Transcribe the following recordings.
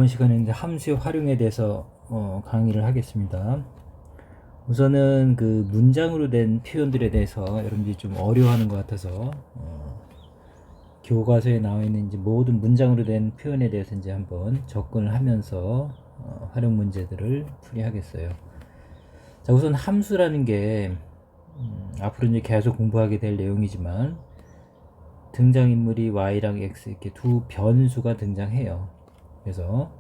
이번 시간에 이제 함수의 활용에 대해서 강의를 하겠습니다. 우선은 그 문장으로 된 표현들에 대해서 여러분들이 좀 어려워하는 것 같아서 교과서에 나와 있는 이제 모든 문장으로 된 표현에 대해서 이제 한번 접근을 하면서 활용 문제들을 풀이하겠어요. 자, 우선 함수라는 게 앞으로 이제 계속 공부하게 될 내용이지만 등장인물이 y랑 x 이렇게 두 변수가 등장해요. 그래서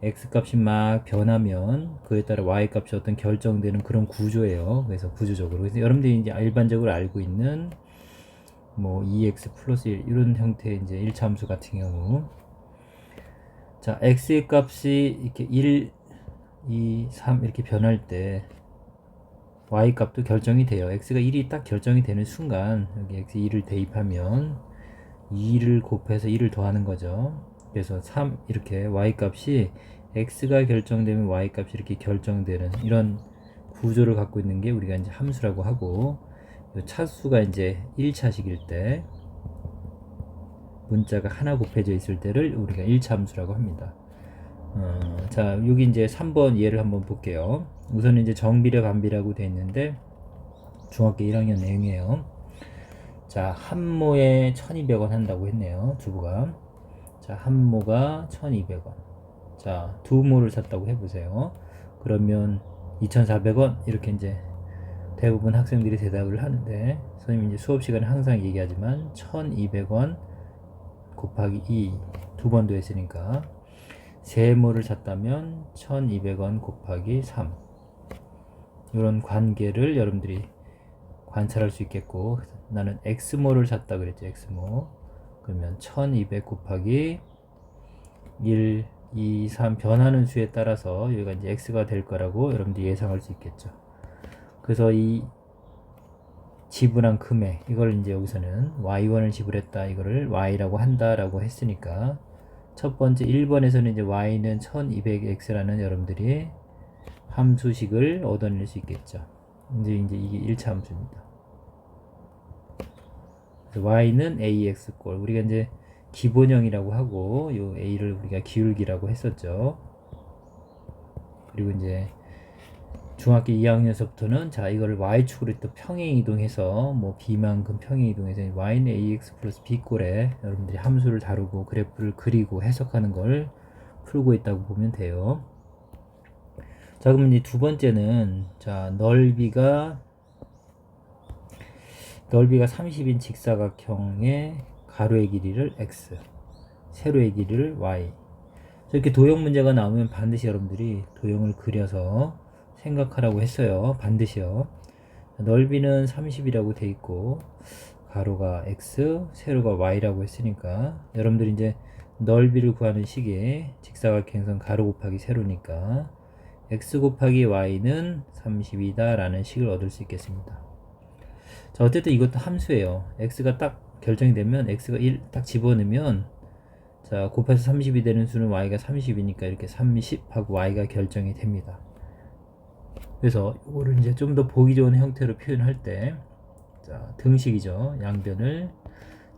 x 값이 막 변하면 그에 따라 y 값이 어떤 결정되는 그런 구조예요. 그래서 구조적으로. 그래서 여러분들이 이제 일반적으로 알고 있는 뭐 2x 플러스 1 이런 형태의 이제 1차 함수 같은 경우, 자, x의 값이 이렇게 1, 2, 3 이렇게 변할 때 y 값도 결정이 돼요. x가 1이 딱 결정이 되는 순간 여기 x 2를 대입하면 2를 곱해서 1을 더하는 거죠. 그래서 3 이렇게 y 값이 x가 결정되면 y 값이 이렇게 결정되는 이런 구조를 갖고 있는 게 우리가 이제 함수라고 하고, 차수가 이제 1차식일 때 문자가 하나 곱해져 있을 때를 우리가 1차 함수라고 합니다. 자, 여기 이제 3번 예를 한번 볼게요. 우선 이제 정비례 반비례라고 되어 있는데 중학교 1학년 내용이에요. 자, 한 모에 1200원 한다고 했네요. 두부가. 자, 한 모가 1200원. 자, 두 모를 샀다고 해보세요. 그러면 2400원 이렇게 이제 대부분 학생들이 대답을 하는데, 선생님이 이제 수업 시간에 항상 얘기하지만 1200원 곱하기 2 두 번도 했으니까 세 모를 샀다면 1200원 곱하기 3 이런 관계를 여러분들이 관찰할 수 있겠고, 나는 x모를 샀다 그랬죠. x모. 그러면 1200 곱하기 1, 2, 3 변하는 수에 따라서 여기가 이제 x가 될 거라고 여러분들이 예상할 수 있겠죠. 그래서 이 지불한 금액, 이걸 이제 여기서는 y1을 지불했다, 이거를 y라고 한다라고 했으니까 첫 번째 1번에서는 이제 y는 1200x라는 여러분들이 함수식을 얻어낼 수 있겠죠. 이제 이게 1차 함수입니다. y는 ax꼴, 우리가 이제 기본형이라고 하고 요 a를 우리가 기울기라고 했었죠. 그리고 이제 중학교 2학년서부터는 자, 이거를 y축으로 또 평행 이동해서 뭐 b만큼 평행 이동해서 y는 ax 플러스 b꼴에 여러분들이 함수를 다루고 그래프를 그리고 해석하는 걸 풀고 있다고 보면 돼요. 자, 그러면 이 두 번째는, 자, 넓이가 30인 직사각형의 가로의 길이를 x, 세로의 길이를 y. 이렇게 도형 문제가 나오면 반드시 여러분들이 도형을 그려서 생각하라고 했어요. 반드시요. 넓이는 30이라고 돼 있고 가로가 x, 세로가 y라고 했으니까 여러분들이 이제 넓이를 구하는 식에 직사각형선 가로 곱하기 세로니까 x 곱하기 y는 30이다 라는 식을 얻을 수 있겠습니다. 자, 어쨌든 이것도 함수예요. x가 딱 결정이 되면 x가 1 딱 집어넣으면, 자, 곱해서 30이 되는 수는 y가 30이니까 이렇게 30하고 y가 결정이 됩니다. 그래서 이거를 이제 좀 더 보기 좋은 형태로 표현할 때, 자, 등식이죠. 양변을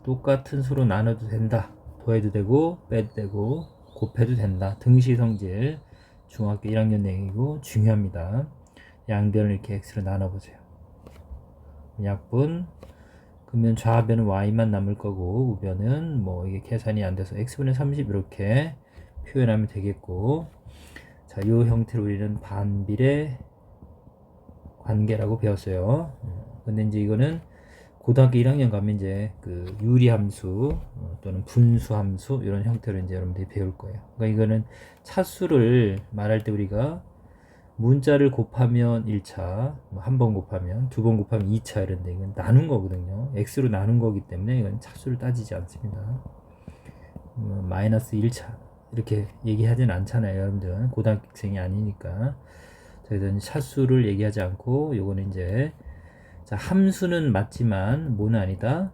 똑같은 수로 나눠도 된다. 더해도 되고 빼도 되고 곱해도 된다. 등식 성질 중학교 1학년 내용이고 중요합니다. 양변을 이렇게 x로 나눠보세요. 약분, 그러면 좌변은 y만 남을 거고 우변은 뭐 이게 계산이 안 돼서 x분의 30 이렇게 표현하면 되겠고, 자, 이 형태로 우리는 반비례 관계라고 배웠어요. 근데 이제 이거는 고등학교 1학년 가면 이제 그 유리함수 또는 분수함수 이런 형태로 이제 여러분들이 배울 거예요. 그러니까 이거는 차수를 말할 때 우리가 문자를 곱하면 1차, 한 번 곱하면, 두 번 곱하면 2차 이런데 이건 나눈 거거든요. x로 나눈 거기 때문에 이건 차수를 따지지 않습니다. 마이너스 1차 이렇게 얘기하진 않잖아요. 여러분들은 고등학생이 아니니까. 그래서 차수를 얘기하지 않고 요거는 이제, 자, 함수는 맞지만 뭐는 아니다.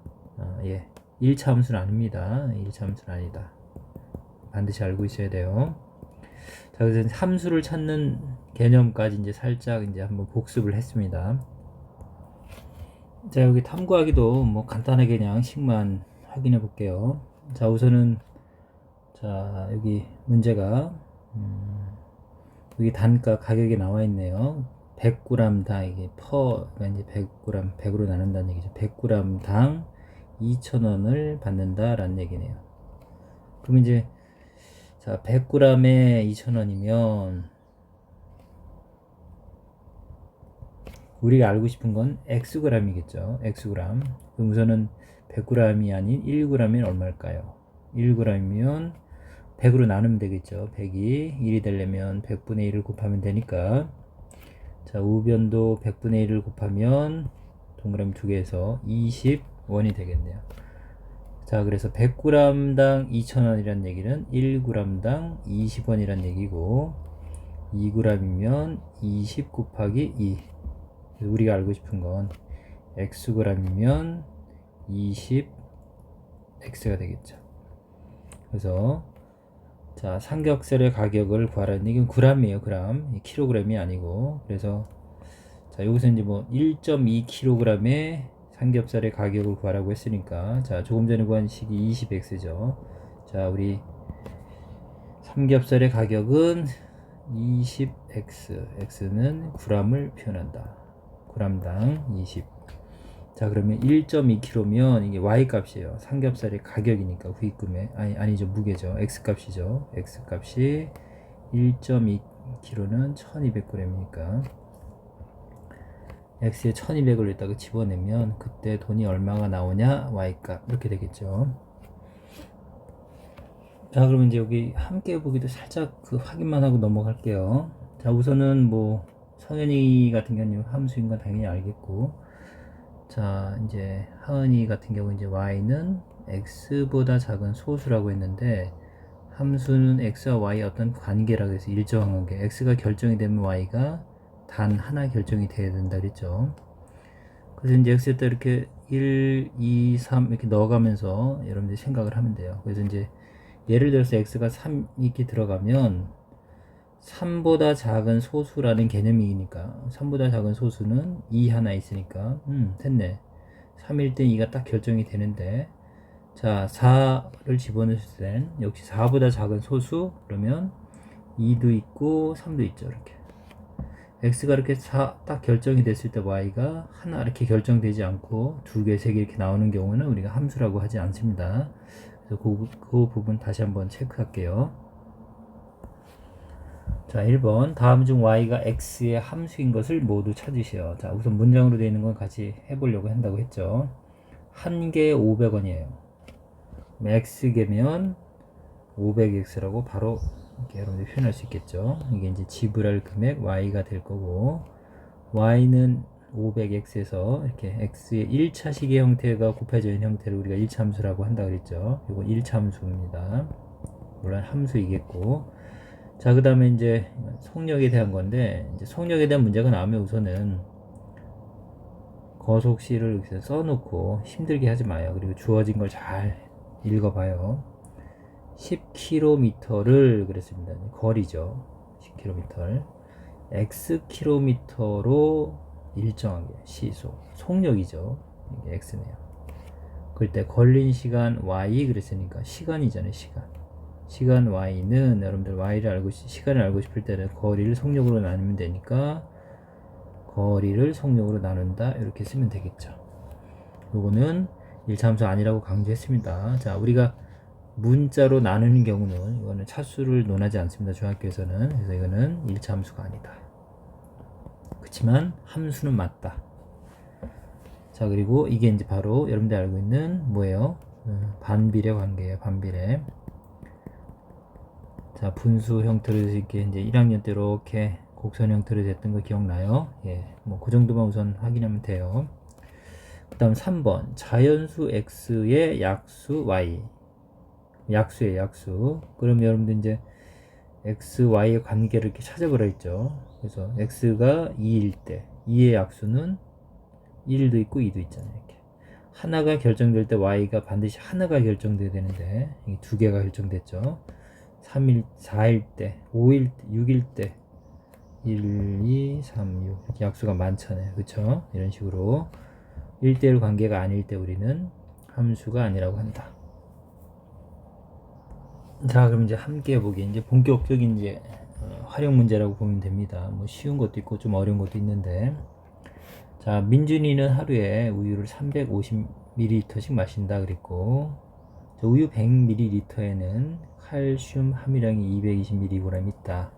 1차 함수는 아닙니다. 1차 함수는 아니다. 반드시 알고 있어야 돼요. 자, 그래서 함수를 찾는 개념까지 이제 살짝 이제 한번 복습을 했습니다. 자, 여기 탐구하기도 뭐 간단하게 그냥 식만 확인해 볼게요. 자, 우선은, 자, 여기 문제가 여기 단가 가격이 나와 있네요. 100g 당 이게 그러니까 이제 100g 100으로 나눈다는 얘기죠. 100g 당 2,000원을 받는다라는 얘기네요. 그럼 이제 자 100g에 2,000원이면 우리가 알고 싶은 건 xg이겠죠. xg. 그럼 우선은 100g이 아닌 1g이면 얼마일까요? 1g이면 100으로 나누면 되겠죠. 100이 1이 되려면 100분의 1을 곱하면 되니까 자 우변도 100분의 1을 곱하면 동그라미 두 개에서 20원이 되겠네요. 자 그래서 100g당 2,000원이란 얘기는 1g당 20원이란 얘기고 2g이면 20 곱하기 2 우리가 알고 싶은 건 xg이면 20x가 되겠죠. 그래서 자 삼겹살의 가격을 구하라는 얘기는 g이에요. kg이 아니고 그래서 자 여기서 이제 뭐 1.2kg의 삼겹살의 가격을 구하라고 했으니까 자 조금 전에 구한 식이 20x죠. 자 우리 삼겹살의 가격은 20x x는 g을 표현한다. g당 20. 자 그러면 1.2kg면 이게 y 값이에요. 삼겹살의 가격이니까 후입금액 아니죠 무게죠. x 값이죠. x 값이 1.2kg는 1200g이니까 x에 1200을 여기다가 집어내면 그때 돈이 얼마가 나오냐 y 값 이렇게 되겠죠. 자 그러면 이제 여기 함께 보기도 살짝 그 확인만 하고 넘어갈게요. 자 우선은 뭐 성현이 같은 경우는 함수인 건 당연히 알겠고 자 이제 하은이 같은 경우 이제 y는 x보다 작은 소수라고 했는데 함수는 x와 y의 어떤 관계라고 해서 일정한 관계 x가 결정이 되면 y가 단 하나 결정이 돼야 된다 그랬죠. 그래서 이제 x에다 이렇게 1, 2, 3 이렇게 넣어가면서 여러분들이 생각을 하면 돼요. 그래서 이제 예를 들어서 x가 3 이렇게 들어가면 3보다 작은 소수라는 개념이니까 3보다 작은 소수는 2 하나 있으니까 됐네. 3일 때 2가 딱 결정이 되는데 자 4를 집어넣었을 땐 역시 4보다 작은 소수 그러면 2도 있고 3도 있죠. 이렇게 x가 이렇게 4 딱 결정이 됐을 때 y가 하나 이렇게 결정되지 않고 2개, 3개 이렇게 나오는 경우는 우리가 함수라고 하지 않습니다. 그래서 그 부분 다시 한번 체크할게요. 자 1번 다음 중 y가 x의 함수인 것을 모두 찾으시오. 자 우선 문장으로 되어 있는 건 같이 해보려고 한다고 했죠. 한 개에 500원이에요. x개면 500x라고 바로 이렇게 여러분들 표현할 수 있겠죠. 이게 이제 지불할 금액 y가 될 거고 y는 500x에서 이렇게 x의 1차식의 형태가 곱해져 있는 형태를 우리가 1차 함수라고 한다 그랬죠. 이거 1차 함수입니다. 물론 함수이겠고 자, 그 다음에 이제 속력에 대한 건데, 이제 속력에 대한 문제가 나오면 우선은 거속시를 이렇게 써놓고 힘들게 하지 마요. 그리고 주어진 걸 잘 읽어봐요. 10km를 그랬습니다. 거리죠. 10km. xkm로 일정하게 시속, 속력이죠. 이게 x네요. 그때 걸린 시간 y 그랬으니까 시간이잖아요. 시간 y는 여러분들 y를 시간을 알고 싶을 때는 거리를 속력으로 나누면 되니까 거리를 속력으로 나눈다 이렇게 쓰면 되겠죠. 요거는 1차 함수 아니라고 강조했습니다. 자 우리가 문자로 나누는 경우는 이거는 차수를 논하지 않습니다. 중학교에서는. 그래서 이거는 1차 함수가 아니다. 그렇지만 함수는 맞다. 자 그리고 이게 이제 바로 여러분들이 알고 있는 뭐예요? 반비례 관계예요. 반비례. 자 분수 형태로 이렇게 이제 1학년 때 이렇게 곡선 형태로 됐던 거 기억나요? 예, 뭐 그 정도만 우선 확인하면 돼요. 그 다음 3번 자연수 x의 약수 y 약수의 약수. 그럼 여러분들 이제 x, y의 관계를 이렇게 찾아보라 했죠. 그래서 x가 2일 때 2의 약수는 1도 있고 2도 있잖아요. 이렇게 하나가 결정될 때 y가 반드시 하나가 결정돼야 되는데 이게 두 개가 결정됐죠. 3일, 4일 때, 5일 때, 6일 때 1, 2, 3, 6 이렇게 약수가 많잖아요. 그쵸? 이런 식으로 1대1 관계가 아닐 때 우리는 함수가 아니라고 한다. 자 그럼 이제 함께 해보기 이제 본격적인 이제 활용 문제라고 보면 됩니다. 뭐 쉬운 것도 있고 좀 어려운 것도 있는데, 자, 민준이는 하루에 우유를 350ml씩 마신다 그랬고, 우유 100ml에는 칼슘 함유량이 220mg 있다.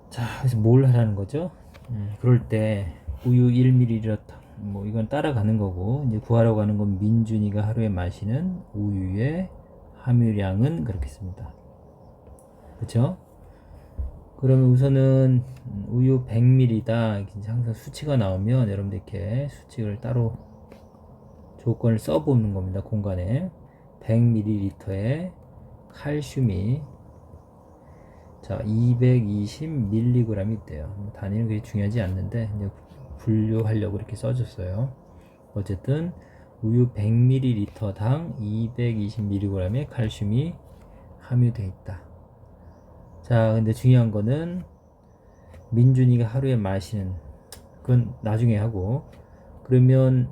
자, 그래서 뭘 하라는 거죠? 그럴 때 우유 1ml 뭐 이건 따라가는 거고, 이제 구하라고 하는 건 민준이가 하루에 마시는 우유의 함유량은 그렇겠습니다. 그렇죠? 그러면 우선은 우유 100ml다 항상 수치가 나오면 여러분들 이렇게 수치를 따로 조건을 써보는 겁니다. 공간에 100ml에 칼슘이 자 220mg이 있대요. 단위는 그게 중요하지 않는데 이제 분류하려고 이렇게 써줬어요. 어쨌든 우유 100ml당 220mg의 칼슘이 함유되어 있다. 자, 근데 중요한 거는 민준이가 하루에 마시는 그건 나중에 하고, 그러면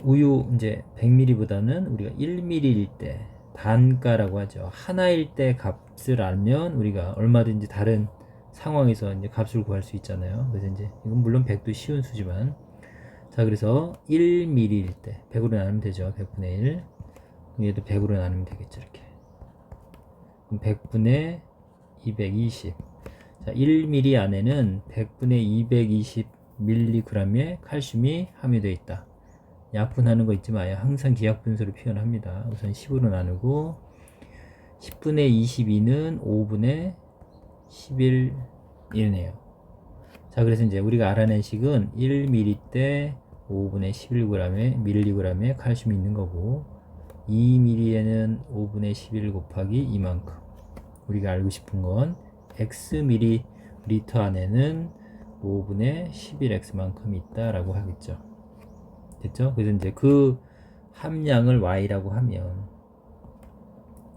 우유 이제 100ml보다는 우리가 1ml일 때 단가라고 하죠. 하나일 때 값을 알면 우리가 얼마든지 다른 상황에서 이제 값을 구할 수 있잖아요. 그래서 이제 이건 물론 100도 쉬운 수지만, 자, 그래서 1ml일 때 100으로 나누면 되죠. 100분의 1. 얘도 100으로 나누면 되겠죠. 이렇게. 100분의 220. 자, 1ml 안에는 100분의 220mg의 칼슘이 함유되어 있다. 약분하는 거 잊지 마요. 항상 기하분수로 표현합니다. 우선 10으로 나누고 10분의 22는 5분의 11이네요. 자, 그래서 이제 우리가 알아낸 식은 1ml 때 5분의 11g의 칼슘이 있는 거고, 2ml에는 5분의 11 곱하기 이만큼. 우리가 알고 싶은 건 xml 안에는 5분의 11x만큼 있다라고 하겠죠. 됐죠? 그래서 이제 그 함량을 y라고 하면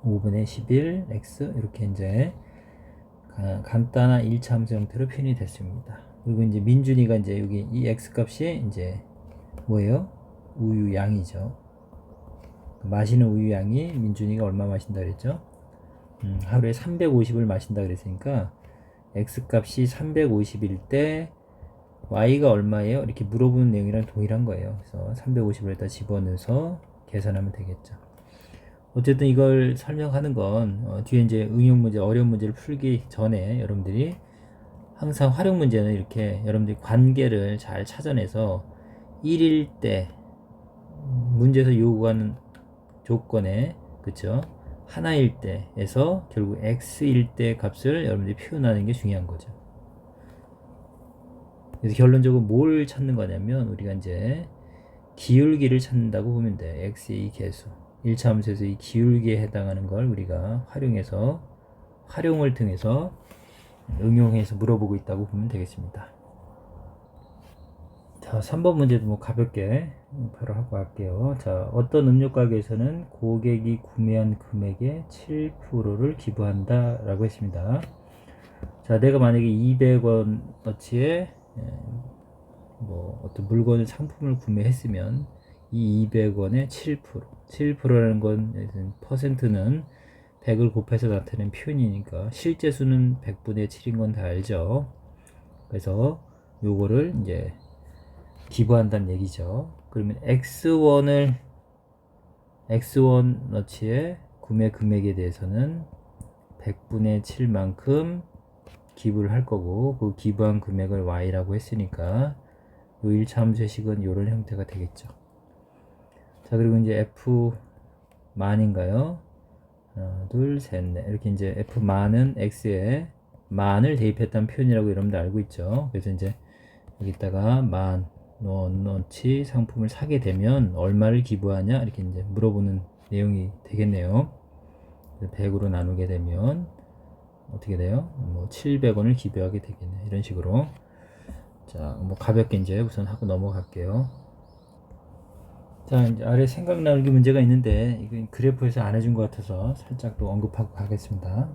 5분의 11x 이렇게 이제 간단한 1차 함수 형태로 표현이 됐습니다. 그리고 이제 민준이가 이제 여기 이 x 값이 이제 뭐예요? 우유 양이죠. 마시는 우유 양이 민준이가 얼마 마신다 그랬죠? 하루에 350을 마신다 그랬으니까 x 값이 350일 때 y가 얼마예요? 이렇게 물어보는 내용이랑 동일한 거예요. 그래서 350을 여기다 집어넣어서 계산하면 되겠죠. 어쨌든 이걸 설명하는 건 뒤에 이제 응용 문제, 어려운 문제를 풀기 전에 여러분들이 항상 활용 문제는 이렇게 여러분들이 관계를 잘 찾아내서 1일 때 문제에서 요구하는 조건에, 그쵸? 하나일 때에서 결국 x일 때 값을 여러분들이 표현하는 게 중요한 거죠. 그래서 결론적으로 뭘 찾는 거냐면 우리가 이제 기울기를 찾는다고 보면 돼. x의 이 계수 1차 함수에서 이 기울기에 해당하는 걸 우리가 활용을 통해서 응용해서 물어보고 있다고 보면 되겠습니다. 자, 3번 문제도 뭐 가볍게 바로 하고 갈게요. 자, 어떤 음료 가게에서는 고객이 구매한 금액의 7%를 기부한다 라고 했습니다. 자, 내가 만약에 200원어치의 뭐 어떤 물건을 상품을 구매했으면 이 200원의 7%라는 건 퍼센트는 100을 곱해서 나타낸 표현이니까 실제 수는 100분의 7인 건 다 알죠. 그래서 요거를 이제 기부한다는 얘기죠. 그러면 x1어치의 구매 금액에 대해서는 100분의 7만큼 기부를 할 거고, 그 기부한 금액을 y라고 했으니까 요 1차 함수의 식은 요런 형태가 되겠죠. 자, 그리고 이제 f 만인가요? 하나, 둘, 셋, 넷. 이렇게 이제 f 만은 x에 만을 대입했다는 표현이라고 여러분들 알고 있죠. 그래서 이제 여기다가 만 원어치 상품을 사게 되면 얼마를 기부하냐 이렇게 이제 물어보는 내용이 되겠네요. 100으로 나누게 되면 어떻게 돼요? 뭐 700원을 기부하게 되겠네. 이런 식으로. 자, 뭐 가볍게 이제 우선 하고 넘어갈게요. 자, 이제 아래 생각 나누기 문제가 있는데 이건 그래프에서 안 해준 것 같아서 살짝 또 언급하고 가겠습니다.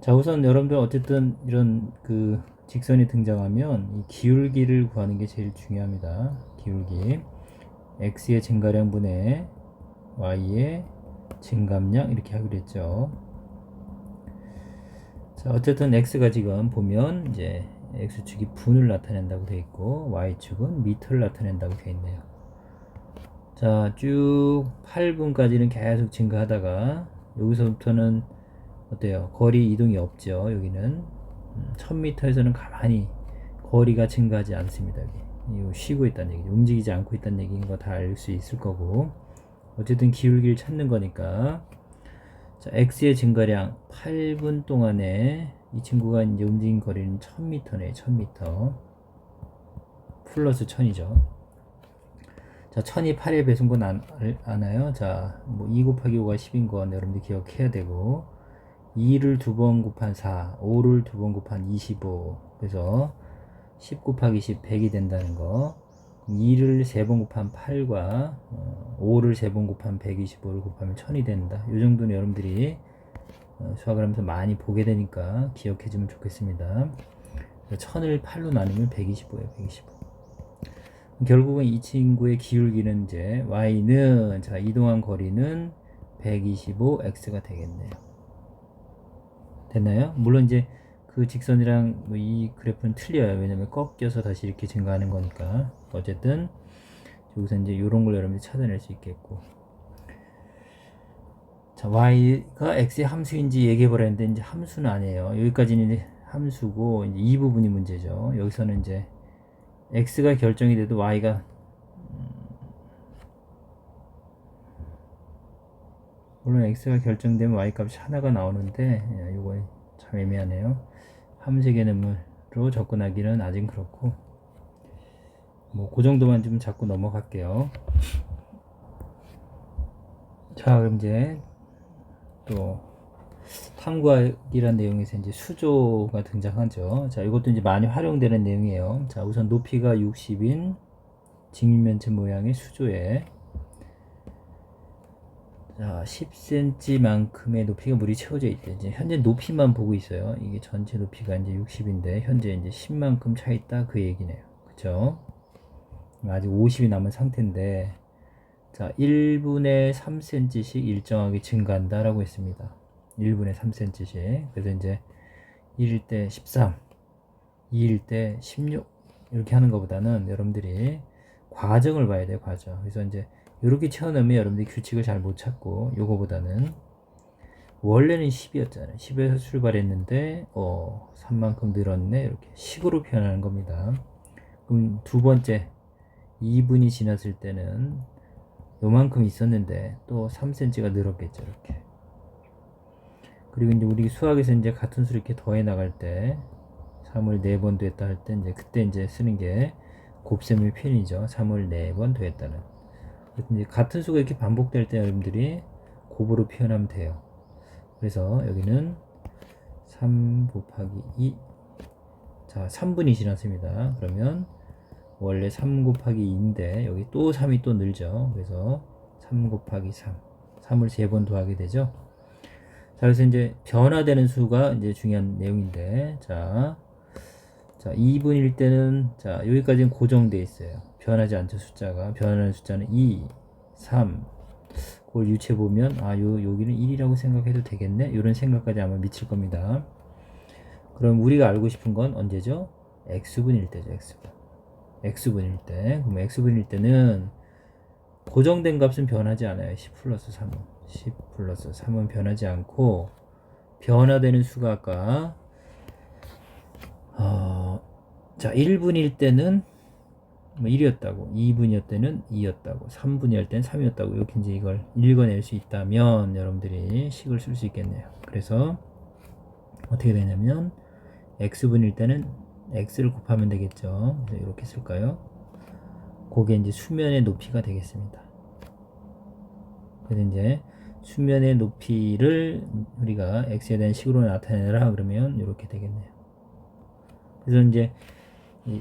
자, 우선 여러분들 어쨌든 이런 그 직선이 등장하면 이 기울기를 구하는 게 제일 중요합니다. 기울기 x의 증가량 분의 y의 증감량 이렇게 하기로 했죠. 자, 어쨌든 x가 지금 보면 이제 x축이 분을 나타낸다고 되어 있고 y축은 미터를 나타낸다고 되어 있네요. 자, 쭉 8분까지는 계속 증가하다가 여기서부터는 어때요? 거리 이동이 없죠. 여기는 1000m에서는 가만히 거리가 증가하지 않습니다. 여기 쉬고 있다는 얘기죠. 움직이지 않고 있다는 얘기인 거 다 알 수 있을 거고, 어쨌든 기울기를 찾는 거니까, 자, x의 증가량 8분 동안에 이 친구가 이제 움직인 거리는 1000m네. 1000m 플러스 1000이죠. 자, 1000이 8의 배수인 아나요? 자, 뭐 2 곱하기 5가 10인 건 여러분들 기억해야 되고, 2를 2번 곱한 4, 5를 2번 곱한 25, 그래서 10 곱하기 10, 100이 된다는 거. 2를 3번 곱한 8과 5를 3번 곱한 125를 곱하면 1000이 된다. 이 정도는 여러분들이 수학을 하면서 많이 보게 되니까 기억해 주면 좋겠습니다. 1000을 8로 나누면 125예요. 125. 결국은 이 친구의 기울기는 이제 y는, 자, 이동한 거리는 125x가 되겠네요. 됐나요? 물론 이제 그 직선이랑 이 그래프는 틀려요. 왜냐면 꺾여서 다시 이렇게 증가하는 거니까. 어쨌든 여기서 이제 이런 걸 여러분들이 찾아낼 수 있겠고. 자, y가 x의 함수인지 얘기해 보라는데 이제 함수는 아니에요. 여기까지는 이제 함수고 이제 이 부분이 문제죠. 여기서는 이제 x가 결정이 돼도 y가 물론 x가 결정되면 y 값이 하나가 나오는데 이거 참 애매하네요. 함수 개념으로 접근하기는 아직 그렇고, 뭐 그 정도만 좀 잡고 넘어갈게요. 자, 그럼 이제 또 탐구하기란 내용에서 이제 수조가 등장하죠. 자, 이것도 이제 많이 활용되는 내용이에요. 자, 우선 높이가 60인 직면체 모양의 수조에, 자, 10cm만큼의 높이가 물이 채워져 있대. 이제 현재 높이만 보고 있어요. 이게 전체 높이가 이제 60인데 현재 이제 10만큼 차 있다 그 얘기네요. 그쵸? 아직 50이 남은 상태인데, 자, 1분에 3cm씩 일정하게 증가한다라고 했습니다. 1분에 3cm씩. 그래서 이제 1일 때 13, 2일 때 16 이렇게 하는 것보다는 여러분들이 과정을 봐야 돼요. 과정. 그래서 이제 이렇게 채워넣으면 여러분들이 규칙을 잘 못 찾고, 요거보다는 원래는 10이었잖아요. 10에서 출발했는데 3만큼 늘었네. 이렇게 식으로 표현하는 겁니다. 그럼 두 번째 2분이 지났을 때는 요만큼 있었는데 또 3cm가 늘었겠죠. 이렇게. 그리고 이제 우리 수학에서 이제 같은 수를 이렇게 더해 나갈 때 3을 4번 더했다 할 때 이제 그때 이제 쓰는 게 곱셈의 표현이죠. 3을 4번 더했다는. 이제 같은 수가 이렇게 반복될 때 여러분들이 곱으로 표현하면 돼요. 그래서 여기는 3 곱하기 2. 자, 3분이 지났습니다. 그러면 원래 3 곱하기 2인데 여기 또 3이 또 늘죠. 그래서 3 곱하기 3. 3을 3번 더하게 되죠. 자, 그래서 이제 변화되는 수가 이제 중요한 내용인데, 자 2분일 때는, 자, 여기까지는 고정되어 있어요. 변하지 않죠. 숫자가. 변하는 숫자는 2, 3. 그걸 유추해 보면, 여기는 1이라고 생각해도 되겠네? 이런 생각까지 아마 미칠 겁니다. 그럼 우리가 알고 싶은 건 언제죠? x분일 때죠. x분일 때. 그럼 x분일 때는 고정된 값은 변하지 않아요. 10 플러스 3은. 10 플러스 3은 변하지 않고, 변화되는 수가 아까 자, 1분일 때는 뭐 1이었다고, 2분이었 때는 2였다고, 3분이었 때는 3이었다고, 이렇게 이제 이걸 읽어낼 수 있다면 여러분들이 식을 쓸 수 있겠네요. 그래서 어떻게 되냐면 x분일 때는 x를 곱하면 되겠죠. 그래서 이렇게 쓸까요? 그게 이제 수면의 높이가 되겠습니다. 그래서 이제 수면의 높이를 우리가 x에 대한 식으로 나타내라 그러면 이렇게 되겠네요. 그래서 이제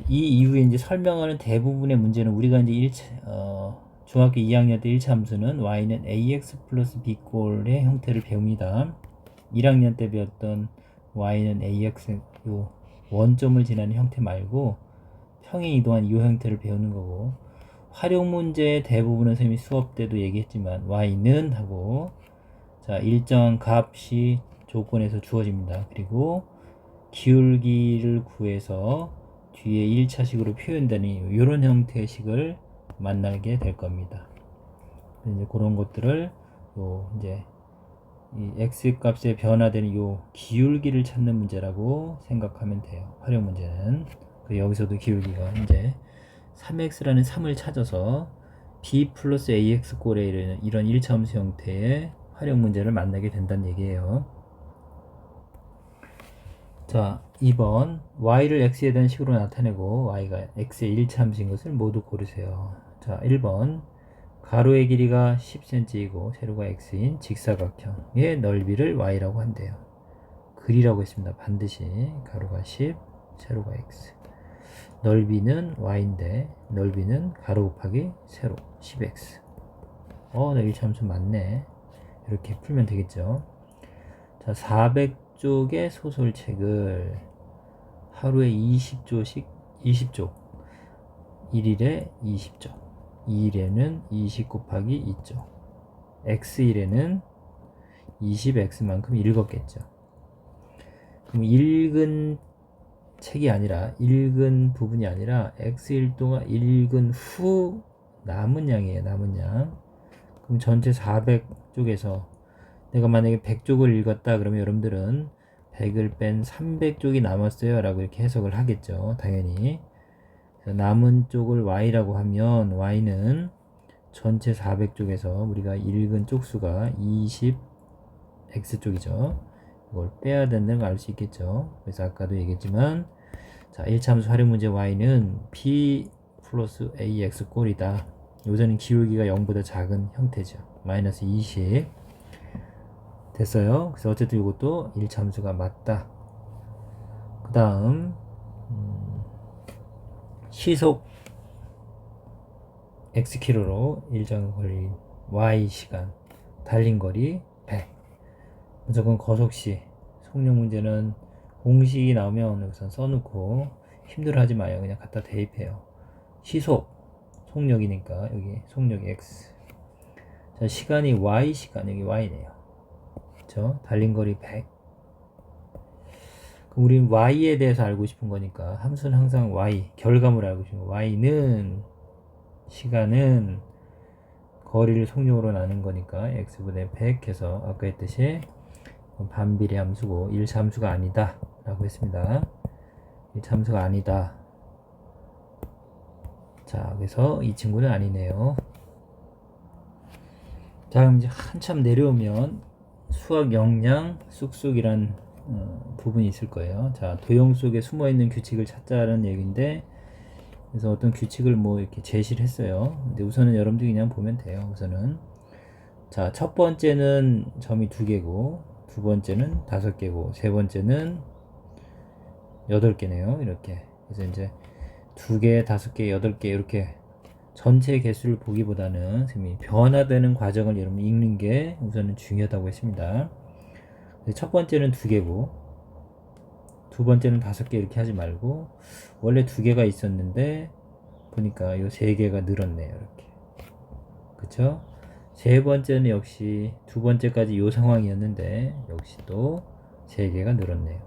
이 이후에 이제 설명하는 대부분의 문제는 우리가 이제 중학교 2학년 때 1차 함수는 y는 ax 플러스 b꼴의 형태를 배웁니다. 1학년 때 배웠던 y는 ax 요 원점을 지나는 형태 말고 평행 이동한 이 형태를 배우는 거고, 활용 문제의 대부분은 선생님이 수업 때도 얘기했지만 y는 하고 자, 일정 값이 조건에서 주어집니다. 그리고 기울기를 구해서 뒤에 1차식으로 표현되는 이런 형태의 식을 만나게 될 겁니다. 이제 그런 것들을 이제 이 x 값의 변화되는 요 기울기를 찾는 문제라고 생각하면 돼요. 활용 문제는. 여기서도 기울기가 이제 3x라는 3을 찾아서 b 플러스 ax 꼴에 이런 1차함수 형태의 활용 문제를 만나게 된다는 얘기예요. 자, 2번 y를 x에 대한 식으로 나타내고 y가 x의 1차함수인 것을 모두 고르세요. 자, 1번 가로의 길이가 10cm이고 세로가 x인 직사각형의 넓이를 y라고 한대요. 그리라고 했습니다. 반드시 가로가 10, 세로가 x. 넓이는 y인데 넓이는 가로 곱하기 세로 10x. 나 1차함수 맞네. 이렇게 풀면 되겠죠. 자, 400쪽의 소설책을 하루에 20조씩 20쪽 1일에 20쪽 2일에는 20 곱하기 2쪽 x일에는 20x만큼 읽었겠죠. 그럼 읽은 책이 아니라 읽은 부분이 아니라 x일 동안 읽은 후 남은 양이에요. 남은 양. 그럼 전체 400쪽에서 내가 만약에 100쪽을 읽었다 그러면 여러분들은 100을 뺀 300쪽이 남았어요 라고 이렇게 해석을 하겠죠. 당연히 남은 쪽을 y라고 하면 y는 전체 400쪽에서 우리가 읽은 쪽수가 20x쪽이죠. 이걸 빼야 된다는 걸 알 수 있겠죠. 그래서 아까도 얘기했지만 자, 1차함수 활용 문제 y는 b 플러스 ax 꼴이다. 요새는 기울기가 0보다 작은 형태죠. 마이너스 20 됐어요. 그래서 어쨌든 이것도 1차함수가 맞다. 그 다음 시속 xkm로 일정 거리 y시간 달린 거리 100. 무조건 거속시 속력 문제는 공식이 나오면 우선 써놓고 힘들어하지 마요. 그냥 갖다 대입해요. 시속 속력이니까 여기 속력이 x. 자, 시간이 y시간 여기 y네요. 그쵸? 달린 거리 100. 그럼 우리는 y에 대해서 알고 싶은 거니까 함수는 항상 y 결과물을 알고 싶은 거. y는 시간은 거리를 속력으로 나눈 거니까 x분의 100 해서 아까 했듯이 반비례 함수고 1차함수가 아니다 라고 했습니다. 1차함수가 아니다. 자, 그래서 이 친구는 아니네요. 자, 그럼 이제 한참 내려오면 수학 역량 쑥쑥이란 부분이 있을 거예요. 자, 도형 속에 숨어있는 규칙을 찾자는 얘기인데 그래서 어떤 규칙을 뭐 이렇게 제시를 했어요. 근데 우선은 여러분들이 그냥 보면 돼요. 우선은 자, 첫 번째는 점이 2개고 두 번째는 5개고 세 번째는 8개네요. 이렇게. 그래서 이제 2개, 5개, 8개 이렇게 전체 개수를 보기보다는 선생님이 변화되는 과정을 여러분 읽는 게 우선은 중요하다고 했습니다. 첫 번째는 2개고 두 번째는 5개 이렇게 하지 말고 원래 2개가 있었는데 보니까 요 3개가 늘었네요. 이렇게. 그쵸? 세 번째는 역시 두 번째까지 요 상황이었는데 역시 또 3개가 늘었네요.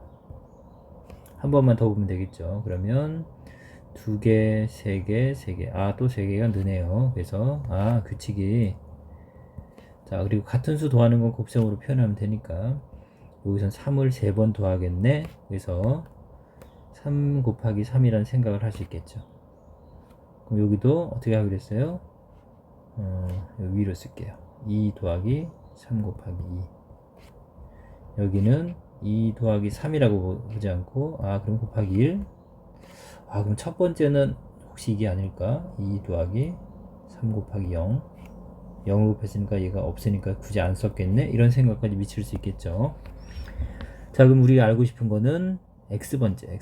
한 번만 더 보면 되겠죠. 그러면 2개, 3개, 3개. 또 3개가 느네요. 그래서 규칙이 자, 그리고 같은 수 더하는 건 곱셈으로 표현하면 되니까 여기선 3을 3번 더하겠네. 그래서 3 곱하기 3이라는 생각을 할 수 있겠죠. 그럼 여기도 어떻게 하기로 했어요? 여기 위로 쓸게요. 2 더하기 3 곱하기 2. 여기는 2 더하기 3이라고 보지 않고 그럼 곱하기 1. 그럼 첫 번째는 혹시 이게 아닐까? 2 더하기 3 곱하기 0. 0을 곱했으니까 얘가 없으니까 굳이 안 썼겠네? 이런 생각까지 미칠 수 있겠죠. 자, 그럼 우리가 알고 싶은 거는 x번째죠.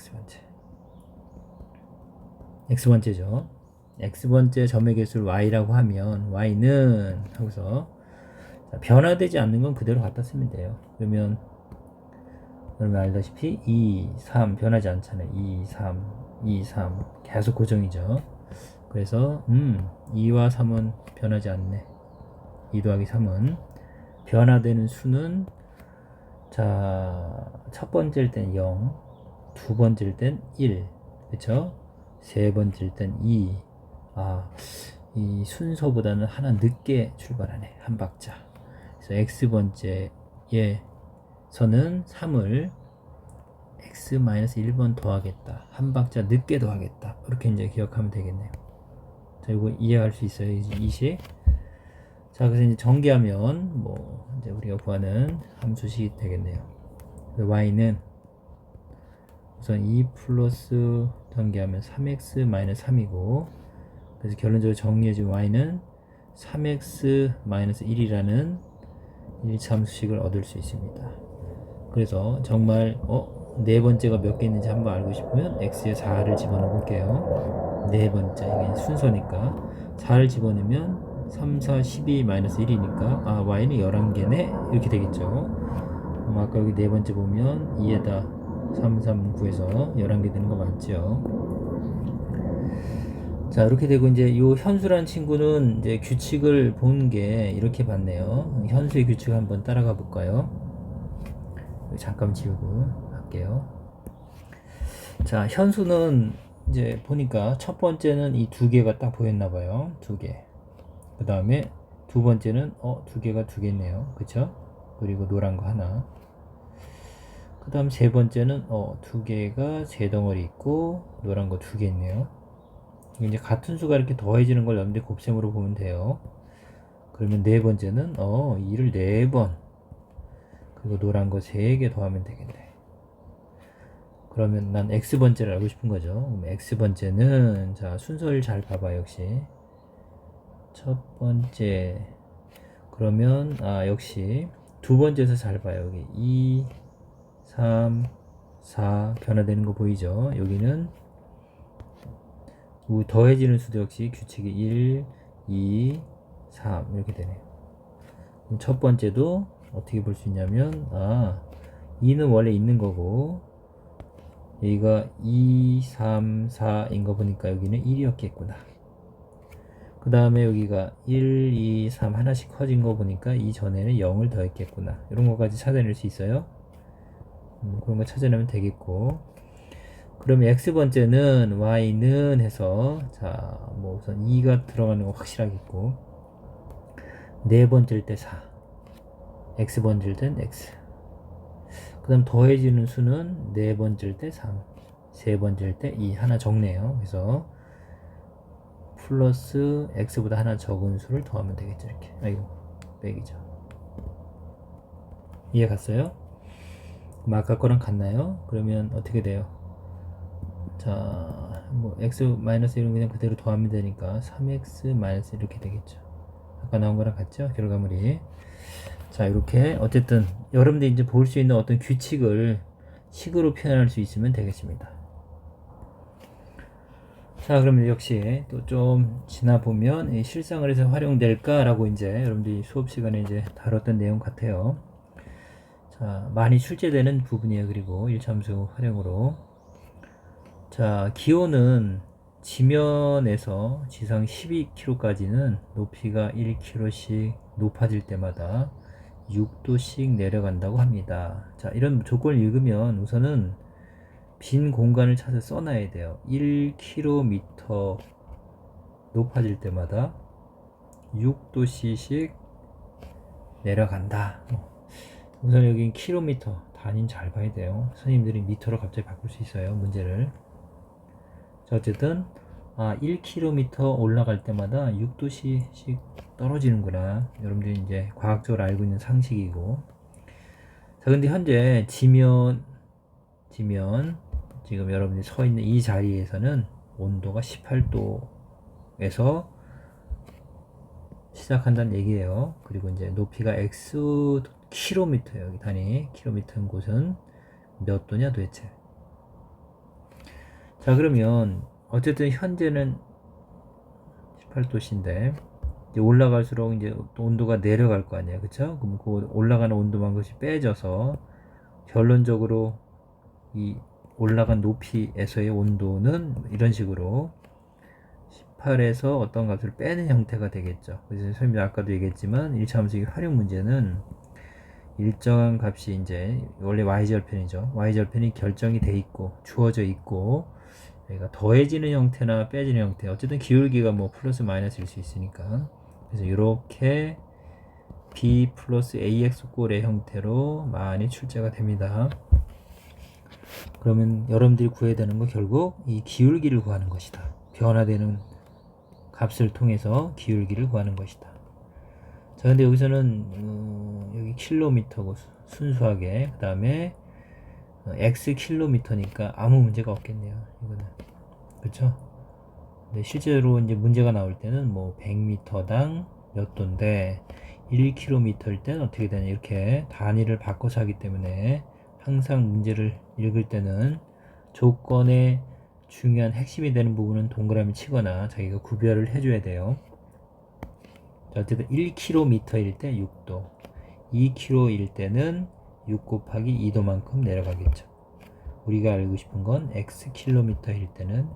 x번째 점의 개수를 y라고 하면 y는 하고서 변화되지 않는 건 그대로 갖다 쓰면 돼요. 그러면 여러분 알다시피 2, 3 변하지 않잖아요. 2, 3, 2, 3 계속 고정이죠. 그래서 2와 3은 변하지 않네. 2 더하기 3은 변화되는 수는 자, 첫 번째일 땐 0, 두 번째일 땐 1, 그쵸? 세 번째일 땐 2. 이 순서보다는 하나 늦게 출발하네, 한 박자. 그래서 x번째에서는 3을 x-1번 더하겠다, 한 박자 늦게 더하겠다, 이렇게 이제 기억하면 되겠네요. 자, 이거 이해할 수 있어요, 이식. 자, 그래서 이제 전개하면 뭐 이제 우리가 구하는 함수식이 되겠네요. y는 우선 2 플러스 전개하면 3x-3이고, 그래서 결론적으로 정리해준 y는 3x-1이라는 1참수식을 얻을 수 있습니다. 그래서 정말 네 번째가 몇 개 있는지 한번 알고 싶으면 x에 4를 집어넣어 볼게요. 네 번째, 이게 순서니까 4를 집어넣으면 3, 4, 12 마이너스 1이니까 y는 11개네 이렇게 되겠죠. 아까 여기 네 번째 보면 2에다 3, 3 구해서 11개 되는 거 맞죠? 자, 이렇게 되고 이제 이 현수란 친구는 이제 규칙을 본 게 이렇게 봤네요. 현수의 규칙 한번 따라가 볼까요? 잠깐 지우고 할게요. 자, 현수는 이제 보니까 첫 번째는 이 두 개가 딱 보였나 봐요. 두 개. 그 다음에 두 번째는 두 개가 두 개네요. 그쵸? 그리고 노란 거 하나. 그 다음 세 번째는 두 개가 세 덩어리 있고 노란 거 두 개 있네요. 이제 같은 수가 이렇게 더해지는 걸 여러분들이 곱셈으로 보면 돼요. 그러면 네 번째는 2를 4번, 그리고 노란 거 3개 더하면 되겠네. 그러면 난 x번째를 알고 싶은 거죠. 그럼 x번째는 자, 순서를 잘 봐봐. 역시 첫 번째, 그러면 역시 두 번째에서 잘 봐요. 여기 2, 3, 4 변화되는 거 보이죠? 여기는 더해지는 수도 역시 규칙이 1, 2, 3 이렇게 되네요. 그럼 첫 번째도 어떻게 볼 수 있냐면 2는 원래 있는 거고, 여기가 2, 3, 4인 거 보니까 여기는 1이었겠구나. 그 다음에 여기가 1, 2, 3 하나씩 커진 거 보니까 이 전에는 0을 더했겠구나. 이런 거까지 찾아낼 수 있어요. 그런 거 찾아내면 되겠고, 그러면 x번째는 y는 해서 자, 뭐 우선 2가 들어가는 거 확실하겠고, 네 번째일 때 4, x번째일 땐 x, 그 다음 더해지는 수는 네 번째일 때 3, 세 번째일 때 2 하나 적네요. 그래서 플러스 x보다 하나 적은 수를 더하면 되겠죠. 이렇게. 아이고, 빼기죠. 이해 갔어요? 그럼 아까 거랑 같나요? 그러면 어떻게 돼요? 자, 뭐 x-1은 그냥 그대로 더하면 되니까 3x- 이렇게 되겠죠. 아까 나온 거랑 같죠? 결과물이. 자, 이렇게 어쨌든 여러분들이 이제 볼 수 있는 어떤 규칙을 식으로 표현할 수 있으면 되겠습니다. 자, 그러면 역시 또 좀 지나 보면 실생활 에서 활용될까라고 이제 여러분들이 수업 시간에 이제 다뤘던 내용 같아요. 자, 많이 출제되는 부분이에요. 그리고 일참수 활용으로. 자, 기온은 지면에서 지상 12km까지는 높이가 1km씩 높아질 때마다 6도씩 내려간다고 합니다. 자, 이런 조건을 읽으면 우선은 빈 공간을 찾아 써놔야 돼요. 1km 높아질 때마다 6도씩 내려간다. 우선 여기 킬로미터 단위는 잘 봐야 돼요. 선생님들이 미터로 갑자기 바꿀 수 있어요, 문제를. 자, 어쨌든 1km 올라갈 때마다 6도씩 떨어지는구나. 여러분들이 이제 과학적으로 알고 있는 상식이고. 자, 근데 현재 지면 지금 여러분들이 서 있는 이 자리에서는 온도가 18도에서 시작한다는 얘기예요. 그리고 이제 높이가 x 킬로미터예요. 여기 단위 킬로미터인 곳은 몇 도냐 도대체. 자, 그러면 어쨌든 현재는 18도씨인데 이제 올라갈수록 이제 온도가 내려갈 거 아니에요. 그쵸? 그럼 그 올라가는 온도만큼씩 빼져서 결론적으로 이 올라간 높이에서의 온도는 이런 식으로 18에서 어떤 값을 빼는 형태가 되겠죠. 그래서 선생님이 아까도 얘기했지만 1차 함수의 활용 문제는 일정한 값이 이제 원래 y절편이죠. y절편이 결정이 돼 있고 주어져 있고 여기가 더해지는 형태나 빼지는 형태, 어쨌든 기울기가 뭐 플러스 마이너스일 수 있으니까, 그래서 이렇게 b 플러스 ax 꼴의 형태로 많이 출제가 됩니다. 그러면 여러분들이 구해야 되는 거 결국 이 기울기를 구하는 것이다. 변화되는 값을 통해서 기울기를 구하는 것이다. 자, 근데 여기서는 여기 킬로미터고 순수하게, 그 다음에 x 킬로미터니까 아무 문제가 없겠네요. 이거는 그렇죠? 근데 실제로 이제 문제가 나올 때는 뭐 100m당 몇 도인데 1km일 때는 어떻게 되냐, 이렇게 단위를 바꿔서 하기 때문에 항상 문제를 읽을 때는 조건의 중요한 핵심이 되는 부분은 동그라미 치거나 자기가 구별을 해줘야 돼요. 자, 어쨌든 1km일 때 6도, 2km일 때는 6 곱하기 2도만큼 내려가겠죠. 우리가 알고 싶은 건 x 킬로미터일 때는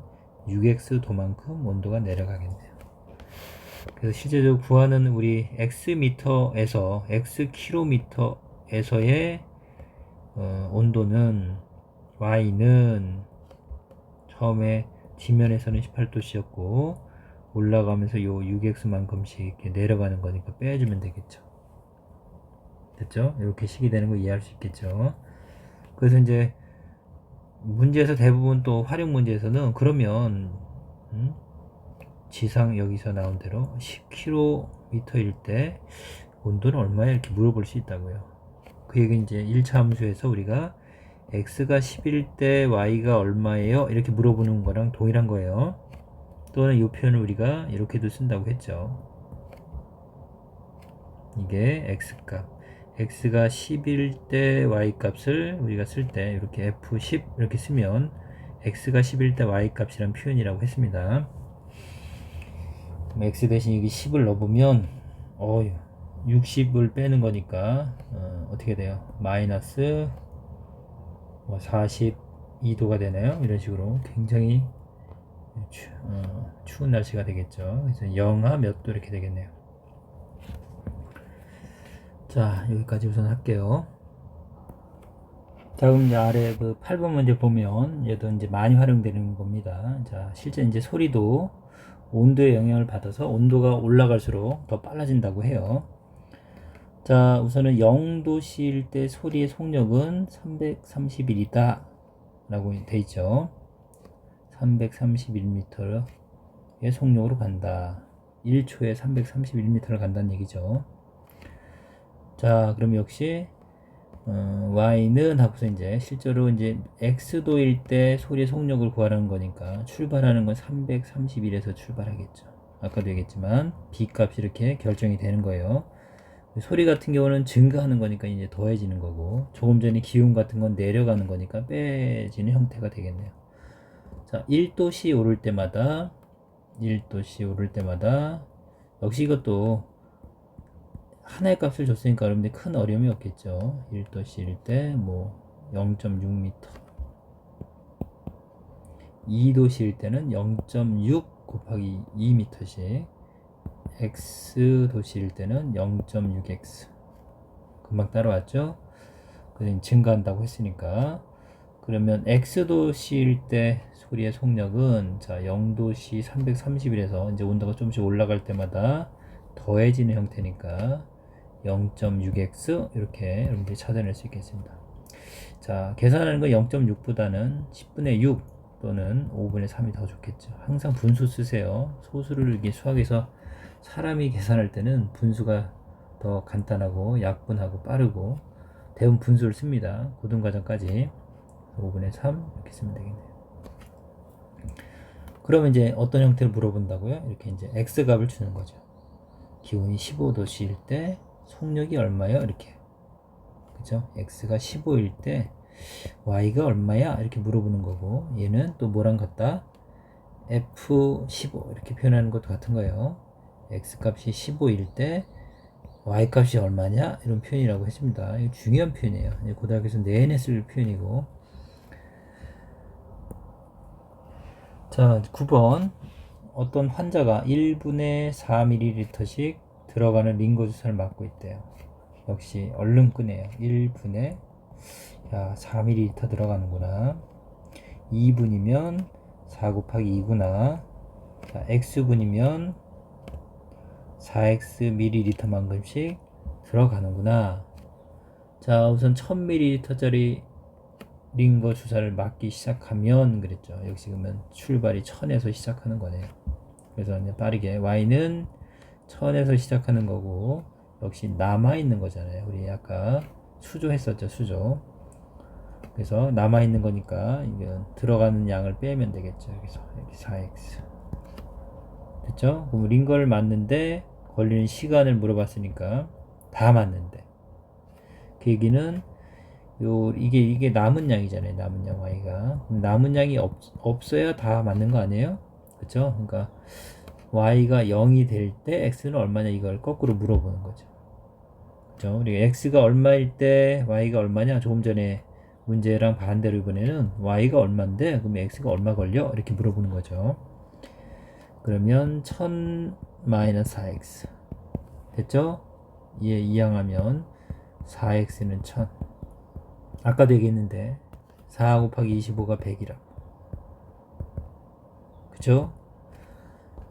6x 도만큼 온도가 내려가겠네요. 그래서 실제적으로 구하는 우리 x 미터에서 x 킬로미터에서의 온도는 y는 처음에 지면에서는 18도씨였고 올라가면서 요 6x만큼씩 이렇게 내려가는 거니까 빼주면 되겠죠. 됐죠? 이렇게 식이 되는 거 이해할 수 있겠죠. 그래서 이제 문제에서 대부분 또 활용 문제에서는 그러면 지상 여기서 나온 대로 10km일 때 온도는 얼마야 이렇게 물어볼 수 있다고요. 그 얘기 이제 1차 함수에서 우리가 x가 10일 때 y가 얼마예요 이렇게 물어보는 거랑 동일한 거예요. 또는 이 표현을 우리가 이렇게도 쓴다고 했죠. 이게 x값, x가 10일 때 y 값을 우리가 쓸 때 이렇게 f10 이렇게 쓰면 x가 10일 때 y 값이란 표현이라고 했습니다. x 대신 여기 10을 넣어보면 60을 빼는 거니까 어떻게 돼요? 마이너스 42도가 되네요. 이런 식으로 굉장히 추운 날씨가 되겠죠. 그래서 영하 몇 도 이렇게 되겠네요. 자, 여기까지 우선 할게요. 자, 그럼 이제 아래 그 8번 문제 보면 얘도 이제 많이 활용되는 겁니다. 자, 실제 이제 소리도 온도의 영향을 받아서 온도가 올라갈수록 더 빨라진다고 해요. 자, 우선은 0도씨일 때 소리의 속력은 331이다 라고 돼 있죠. 331m의 속력으로 간다. 1초에 331m를 간다는 얘기죠. 자, 그럼 역시 y는 하고서 이제 실제로 이제 x도일 때 소리의 속력을 구하라는 거니까 출발하는 건 331에서 출발하겠죠. 아까도 얘기했지만 b 값이 이렇게 결정이 되는 거예요. 소리 같은 경우는 증가하는 거니까 이제 더해지는 거고, 조금 전에 기운 같은 건 내려가는 거니까 빼지는 형태가 되겠네요. 자, 1도씨 오를 때마다 역시 이것도 하나의 값을 줬으니까 여러분들 큰 어려움이 없겠죠. 1도씨일 때 뭐 0.6m, 2도씨일 때는 0.6 곱하기 2m씩, x도씨일 때는 0.6x. 금방 따라왔죠? 그래서 증가한다고 했으니까. 그러면 x도씨일 때 소리의 속력은 자 0도씨 331에서 이제 온도가 조금씩 올라갈 때마다 더해지는 형태니까 0.6x 이렇게 여러분들이 찾아낼 수 있겠습니다. 자, 계산하는 거 0.6보다는 10분의 6 또는 5분의 3이 더 좋겠죠. 항상 분수 쓰세요. 소수를 이게 수학에서 사람이 계산할 때는 분수가 더 간단하고 약분하고 빠르고 대부분 분수를 씁니다. 고등과정까지 5분의 3 이렇게 쓰면 되겠네요. 그러면 이제 어떤 형태를 물어본다고요? 이렇게 이제 x값을 주는 거죠. 기온이 15도씨일 때 속력이 얼마요? 이렇게. 그죠? x가 15일 때 y가 얼마야? 이렇게 물어보는 거고, 얘는 또 뭐랑 같다? f15 이렇게 표현하는 것도 같은 거예요. x값이 15일 때 y값이 얼마냐? 이런 표현이라고 했습니다. 이거 중요한 표현이에요. 고등학교에서 내내 쓸 표현이고. 자, 9번. 어떤 환자가 1분에 4ml씩 들어가는 링거 주사를 맞고 있대요. 역시 얼른 끄네요. 1분에 야 4ml 들어가는구나. 2분이면 4 곱하기 2구나. 자, x분이면 4x ml만큼씩 들어가는구나. 자, 우선 1000ml짜리 링거 주사를 맞기 시작하면 그랬죠. 역시 그러면 출발이 1000에서 시작하는 거네요. 그래서 이제 빠르게 y는 1000에서 시작하는 거고 역시 남아있는 거잖아요. 우리 아까 수조했었죠. 수조. 그래서 남아있는 거니까 이건 들어가는 양을 빼면 되겠죠. 여기서 여기 4x 됐죠? 그럼 링거를 맞는데 걸리는 시간을 물어봤으니까 다 맞는데 그 얘기는 이게 남은 양이잖아요. 남은 양 y가. 그럼 남은 양이 없어야 다 맞는 거 아니에요? 그쵸? 그러니까 y가 0이 될 때 x는 얼마냐 이걸 거꾸로 물어보는 거죠. 그죠? 우리가 x가 얼마일 때 y가 얼마냐? 조금 전에 문제랑 반대로 이번에는 y가 얼마인데 그럼 x가 얼마 걸려? 이렇게 물어보는 거죠. 그러면 1000 4x 됐죠? 예, 이항하면 4x는 1000 아까도 얘기했는데 4 곱하기 25가 100이라 그쵸?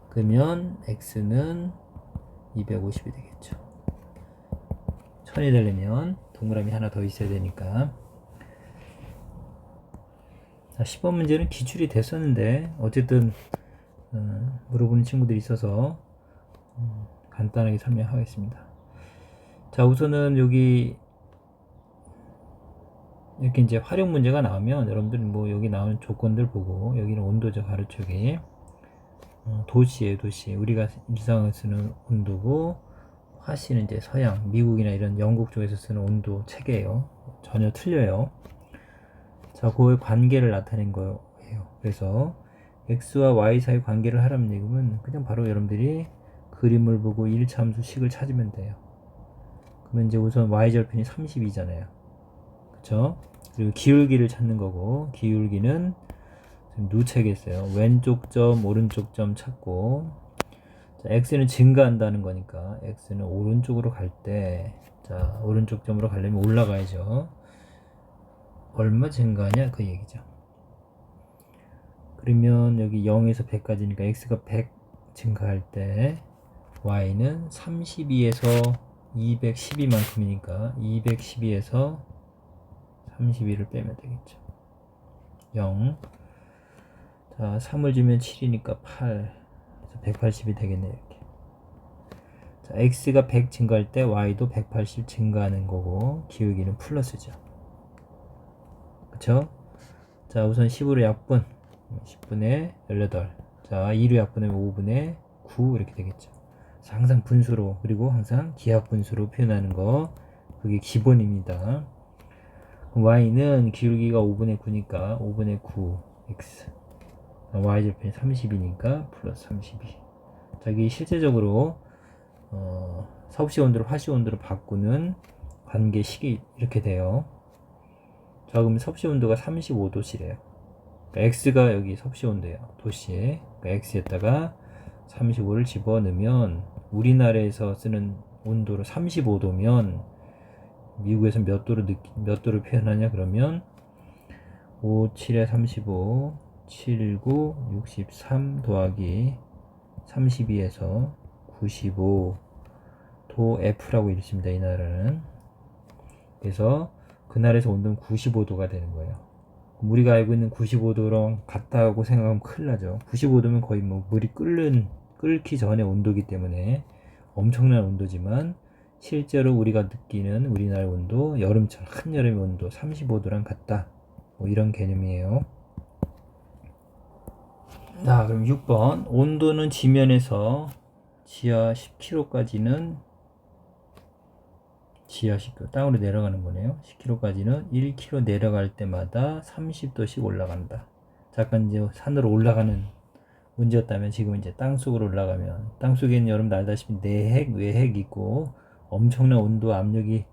그러면 x는 250이 되겠죠. 1000이 되려면 동그라미 하나 더 있어야 되니까. 자, 10번 문제는 기출이 됐었는데 어쨌든 물어보는 친구들이 있어서 간단하게 설명하겠습니다. 자, 우선은 여기 이렇게 이제 활용 문제가 나오면 여러분들 뭐 여기 나오는 조건들 보고 여기는 온도죠. 가로축이 도시예요. 도시. 우리가 일상을 쓰는 온도고 화씨는 이제 서양 미국이나 이런 영국 쪽에서 쓰는 온도 체계예요. 전혀 틀려요. 자, 그의 관계를 나타낸 거예요. 그래서 x와 y 사이 관계를 하라는 얘기면 그냥 바로 여러분들이 그림을 보고 1차 함수 식을 찾으면 돼요. 그러면 이제 우선 y절편이 32잖아요. 그쵸? 그리고 기울기를 찾는 거고 기울기는 지금 누체겠어요. 왼쪽 점 오른쪽 점 찾고 자, x는 증가한다는 거니까 x는 오른쪽으로 갈 때 자, 오른쪽 점으로 가려면 올라가야죠. 얼마 증가하냐 그 얘기죠. 그러면 여기 0에서 100까지니까 x가 100 증가할 때 y는 32에서 212만큼이니까 212에서 32를 빼면 되겠죠. 0. 자, 3을 주면 7이니까 8. 그래서 180이 되겠네요. 이렇게. 자, x가 100 증가할 때 y도 180 증가하는 거고 기울기는 플러스죠. 그쵸? 자, 우선 10으로 약분 10분의 18. 자, 2로 약분하면 5분의 9 이렇게 되겠죠. 그래서 항상 분수로 그리고 항상 기하 분수로 표현하는 거 그게 기본입니다. y는 기울기가 5분의 9니까 5분의 9 x y절편이 30이니까 플러스 32. 자, 이게 실제적으로 섭씨 온도를 화씨 온도로 바꾸는 관계식이 이렇게 돼요. 자, 그럼 섭씨 온도가 35도씨래요. 그러니까 x가 여기 섭씨 온도예요. 도시에. 그러니까 x에다가 35를 집어넣으면 우리나라에서 쓰는 온도로 35도면 미국에서 몇 도를 표현하냐 그러면 5, 7에 35, 7, 9, 63 더하기 32에서 95 도 F라고 읽습니다. 이 나라는. 그래서 그 나라에서 온도는 95도가 되는 거예요. 우리가 알고 있는 95도랑 같다고 생각하면 큰일 나죠. 95도면 거의 뭐 물이 끓기 전에 온도이기 때문에 엄청난 온도지만 실제로 우리가 느끼는 우리나라 온도 여름철 한여름의 온도 35도랑 같다. 뭐 이런 개념이에요. 자, 그럼 6번 온도는 지면에서 지하 10km까지는 지하 10km 땅으로 내려가는 거네요. 10km까지는 1km 내려갈 때마다 30도씩 올라간다. 잠깐 이제 산으로 올라가는 문제였다면 지금 이제 땅속으로 올라가면 땅속에는 여러분 알다시피 내핵, 외핵이 있고 엄청난 온도, 압력이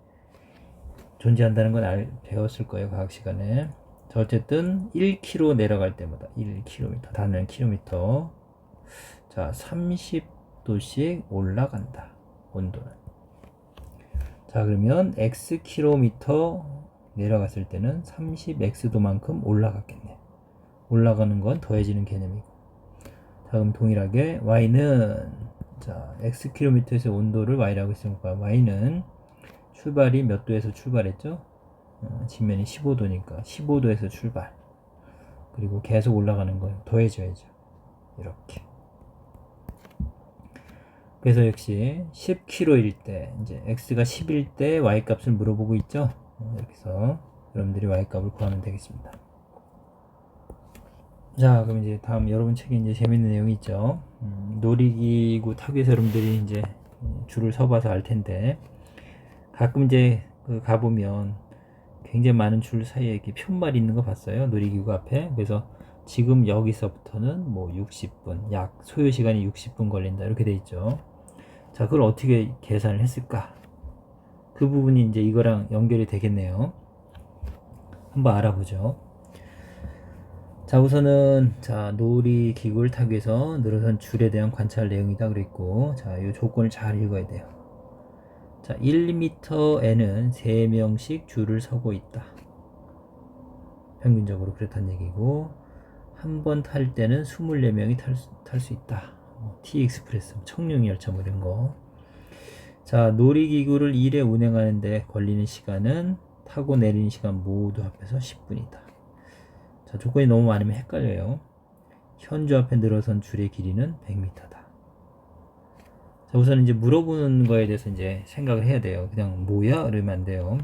존재한다는 건 배웠을 거예요. 과학 시간에. 자, 어쨌든 1km 내려갈 때마다 1km, 단위 킬로미터. 자, 30도씩 올라간다. 온도는. 자, 자, 그러면 x 킬로미터 내려갔을 때는 30x도만큼 올라갔겠네. 올라가는 건 더해지는 개념이고. 자, 그럼 동일하게 y는 자 x 킬로미터에서 온도를 y라고 했으니까 y는 출발이 몇 도에서 출발했죠? 지면이 15도니까 15도에서 출발. 그리고 계속 올라가는 건 더해줘야죠. 이렇게. 그래서 역시 10km일 때 이제 x가 10일 때 y 값을 물어보고 있죠. 이렇게 해서 여러분들이 y 값을 구하면 되겠습니다. 자, 그럼 이제 다음 여러분 책에 이제 재밌는 내용이 있죠. 놀이기구 타기 위해서 여러분들이 이제 줄을 서봐서 알 텐데, 가끔 이제 가보면 굉장히 많은 줄 사이에 이렇게 편말이 있는 거 봤어요. 놀이기구 앞에. 그래서 지금 여기서부터는 뭐 60분, 약 소요 시간이 60분 걸린다 이렇게 돼 있죠. 자, 그걸 어떻게 계산을 했을까? 그 부분이 이제 이거랑 연결이 되겠네요. 한번 알아보죠. 자, 우선은 자 놀이기구를 타기 위해서 늘어선 줄에 대한 관찰 내용이다 그랬고, 자, 이 조건을 잘 읽어야 돼요. 자, 1m에는 3명씩 줄을 서고 있다. 평균적으로 그렇다는 얘기고, 한 번 탈 때는 24명이 탈 수 있다. T-익스프레스, 청룡열차 뭐 이런 거. 자, 놀이기구를 1회 운행하는데 걸리는 시간은 타고 내리는 시간 모두 합해서 10분이다. 자, 조건이 너무 많으면 헷갈려요. 현주 앞에 늘어선 줄의 길이는 100m다. 자, 우선 이제 물어보는 거에 대해서 이제 생각을 해야 돼요. 그냥 뭐야? 이러면 안 돼요.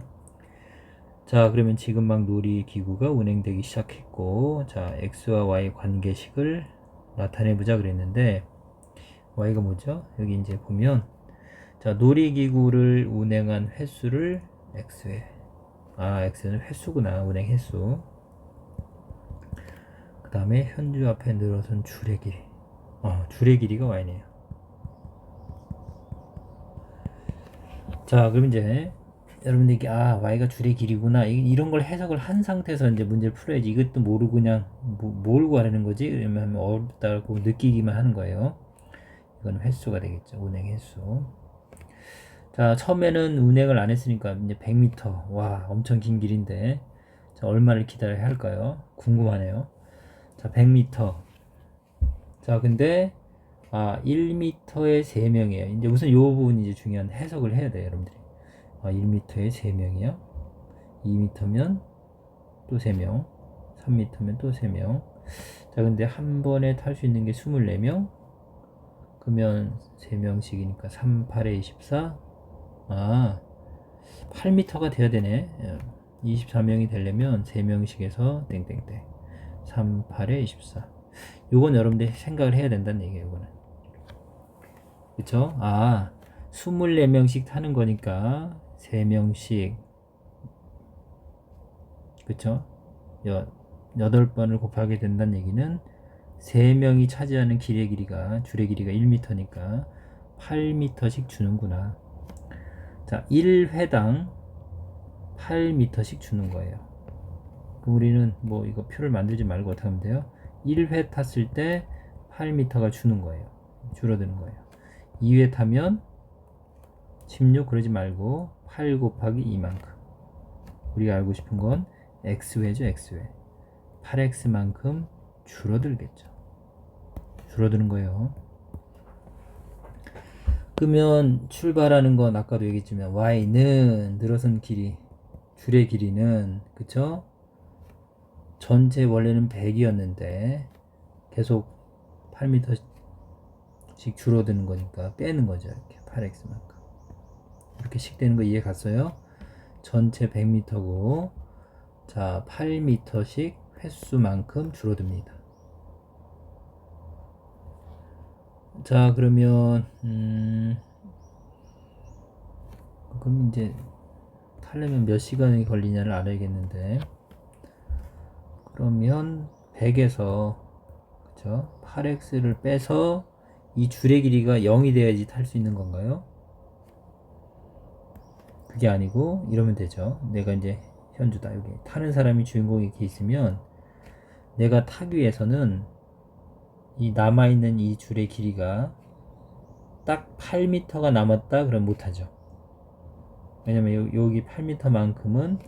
자, 그러면 지금 막 놀이기구가 운행되기 시작했고, 자, x와 y 관계식을 나타내보자 그랬는데, y가 뭐죠? 여기 이제 보면, 자, 놀이기구를 운행한 횟수를 x에, x는 횟수구나, 운행 횟수. 그 다음에 현주 앞에 늘어선 줄의 길이, 줄의 길이가 y네요. 자, 그럼 이제 여러분들이 y가 줄의 길이구나 이런 걸 해석을 한 상태에서 이제 문제를 풀어야지. 이것도 모르고 그냥 뭘 구하려는 거지? 이러면 어렵다고 느끼기만 하는 거예요. 이건 횟수가 되겠죠. 운행 횟수. 자, 처음에는 운행을 안 했으니까 이제 100m. 와, 엄청 긴 길인데. 자, 얼마를 기다려야 할까요? 궁금하네요. 자, 100m. 자, 근데 1m에 3명이에요. 이제 우선 이 부분이 이제 중요한 해석을 해야 돼요, 여러분들이. 1m에 3명이요. 2m면 또 3명. 3m면 또 3명. 자, 근데 한 번에 탈 수 있는 게 24명. 그러면 3명씩이니까 3, 8에 24. 8m가 돼야 되네. 24명이 되려면 3명씩에서 땡땡땡. 3, 8에 24. 요건 여러분들이 생각을 해야 된다는 얘기예요, 이거는. 그쵸? 24명씩 타는 거니까 3명씩, 그쵸? 8번을 곱하게 된다는 얘기는 3명이 차지하는 줄의 길이가 1m니까 8m씩 주는구나. 자, 1회당 8m씩 주는 거예요. 그럼 우리는 뭐 이거 표를 만들지 말고 어떻게 하면 돼요? 1회 탔을 때 8m가 주는 거예요. 줄어드는 거예요. 2회 타면 16 그러지 말고 8 곱하기 2만큼. 우리가 알고 싶은 건 x회죠, x회. 8x만큼 줄어들겠죠. 줄어드는 거예요. 그러면 출발하는 건 아까도 얘기했지만 y는 늘어선 길이, 줄의 길이는, 그쵸? 전체 원래는 100이었는데 계속 8m씩 줄어드는 거니까 빼는 거죠. 이렇게 8x만큼. 이렇게 식 되는 거 이해 갔어요? 전체 100m고, 자, 8m씩 횟수만큼 줄어듭니다. 자, 그러면 그럼 이제 타려면 몇 시간이 걸리냐를 알아야겠는데, 그러면 100에서 그쵸? 8x를 빼서 이 줄의 길이가 0이 돼야지 탈 수 있는 건가요? 그게 아니고 이러면 되죠. 내가 이제 현주다, 여기 타는 사람이 주인공이 이렇게 있으면 내가 타기 위해서는 이 남아있는 이 줄의 길이가 딱 8m가 남았다 그러면 못하죠. 왜냐면 여기 8m만큼은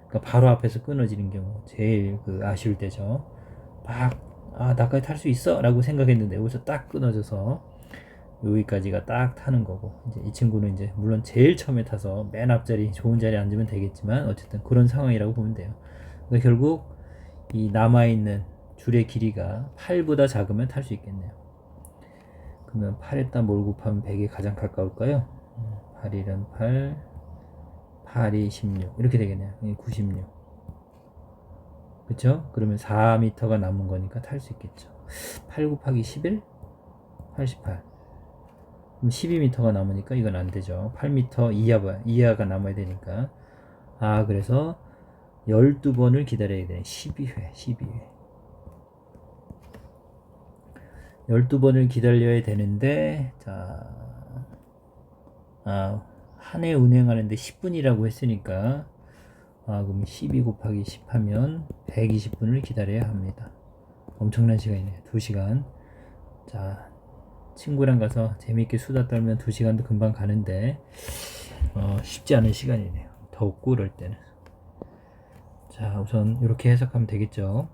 그러니까 바로 앞에서 끊어지는 경우 제일 그 아쉬울 때죠. 나까지 탈 수 있어 라고 생각했는데 여기서 딱 끊어져서 여기까지가 딱 타는 거고, 이제 이 친구는 이제 물론 제일 처음에 타서 맨 앞자리 좋은 자리에 앉으면 되겠지만 어쨌든 그런 상황이라고 보면 돼요. 그러니까 결국 이 남아있는 줄의 길이가 8보다 작으면 탈 수 있겠네요. 그러면 8에다 뭘 곱하면 100에 가장 가까울까요? 8이란 8, 8이 16 이렇게 되겠네요. 96. 그쵸? 그러면 4m가 남은 거니까 탈 수 있겠죠. 8 곱하기 11? 88. 그럼 12m가 남으니까 이건 안 되죠. 8m 이하가 남아야 되니까. 그래서 12번을 기다려야 돼. 12회. 12번을 기다려야 되는데, 자, 한 해 운행하는데 10분이라고 했으니까, 그럼 12 곱하기 10 하면 120분을 기다려야 합니다. 엄청난 시간이네요. 2시간. 자, 친구랑 가서 재밌게 수다 떨면 2시간도 금방 가는데, 쉽지 않은 시간이네요. 덥고 그럴 때는. 자, 우선 이렇게 해석하면 되겠죠.